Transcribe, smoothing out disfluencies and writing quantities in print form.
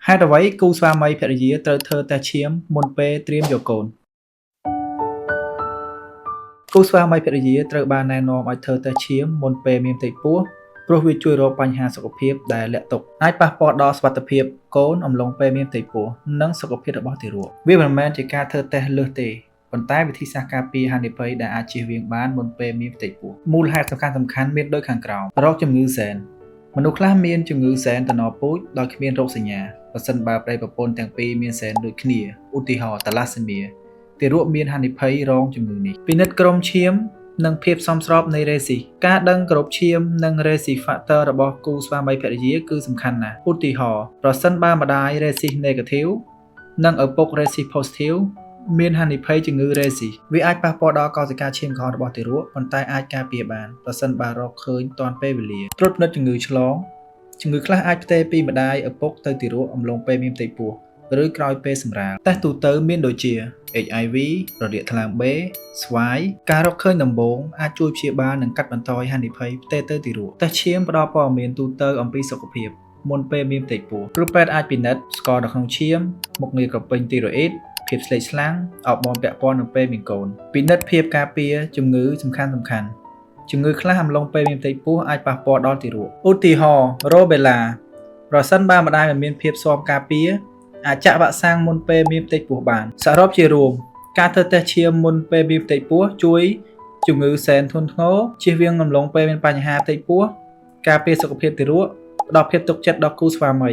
ហេតុអ្វីគូស្វាមីភរិយាត្រូវធ្វើតេស្តឈាមមុនពេលត្រៀមយកកូនគូស្វាមីភរិយាត្រូវបានណែនាំឲ្យធ្វើតេស្តឈាមមុនពេលមានផ្ទៃពោះព្រោះវាជួយរកបញ្ហាសុខភាពដែលលាក់ទុកអាចប៉ះពាល់ដល់សុខភាពកូនអំឡុងពេលមានផ្ទៃពោះនិងសុខភាពរបស់ទារកវាមិនមែនជាការធ្វើតេស្តលើសទេប៉ុន្តែវិធីសាស្ត្រការពារហានិភ័យដែលអាចជៀសវាងបានមុនពេលមានផ្ទៃពោះមូលហេតុសំខាន់មានដូចខាងក្រោមរោគជំងឺសែនមនុស្សខ្លះមានជំងឺសែនតំណពូជដោយគ្មានរោគសញ្ញាប្រសិនបើប្តីប្រពន្ធទាំងពីរមានសែនដូចគ្នាឧទាហរណ៍តាឡាសេមៀទារកមានហានិភ័យរងជំងឺនេះពិនិត្យក្រុមឈាមនិងភាពសមស្របនៃរេស៊ីការដឹងគ្រប់ឈាមនិងរេស៊ី factor របស់គូស្វាមីភរិយាគឺសំខាន់ណាស់ឧទាហរណ៍ប្រសិនបើម្ដាយរេស៊ី negative និងឪពុករេស៊ី positive មានហានិភ័យជំងឺរេស៊ីវាអាចប៉ះពាល់ដល់កោសិកាឈាមក្រហមរបស់ទារកប៉ុន្តែអាចការពារបានប្រសិនបើរកឃើញទាន់ពេលវេលាត្រួតពិនិត្យជំងឺឆ្លងជំងឺខ្លះអាចផ្ទេរពីម្ដាយឪពុកទៅទារកអំឡុងពេលមានផ្ទៃពោះឬក្រោយពេលសម្រាលតេស្តទូទៅមានដូចជា HIV រលាកថ្លើមបេស្វាយការរកឃើញដំបូងអាចជួយព្យាបាលនិងកាត់បន្ថយហានិភ័យផ្ទេរទៅទារកតេស្តឈាមផ្ដល់ព័ត៌មានទូទៅអំពីសុខភាពមុនពេលមានផ្ទៃពោះគ្រូពេទ្យអាចពិនិត្យស្ករនៅក្នុងឈាមមុខងារក្រពេញទីរ៉ូអ៊ីតភាពស្លេកស្លាំងអបបពាក់ព័ន្ធនឹងពេលមានកូនពិនិត្យភាពការពារជំងឺសំខាន់ជំងឺខ្លះអំឡុងពេលមានផ្ទៃពោះអាចប៉ះពាល់ដល់ទារកឧទាហរណ៍រ៉ូបេឡាប្រសិនបើម្ដាយមិនមានភាពស៊ាំការពារអាចចាក់វ៉ាក់សាំងមុនពេលមានផ្ទៃពោះបានសរុបជារួមការធ្វើតេស្តឈាមមុនពេលមានផ្ទៃពោះជួយជំងឺសែនធ្ងន់ធ្ងរជៀសវាងអំឡុងពេលមានបញ្ហាផ្ទៃពោះការពារសុខភាពទារកផ្ដល់ភាពទុកចិត្តដល់គូស្វាមី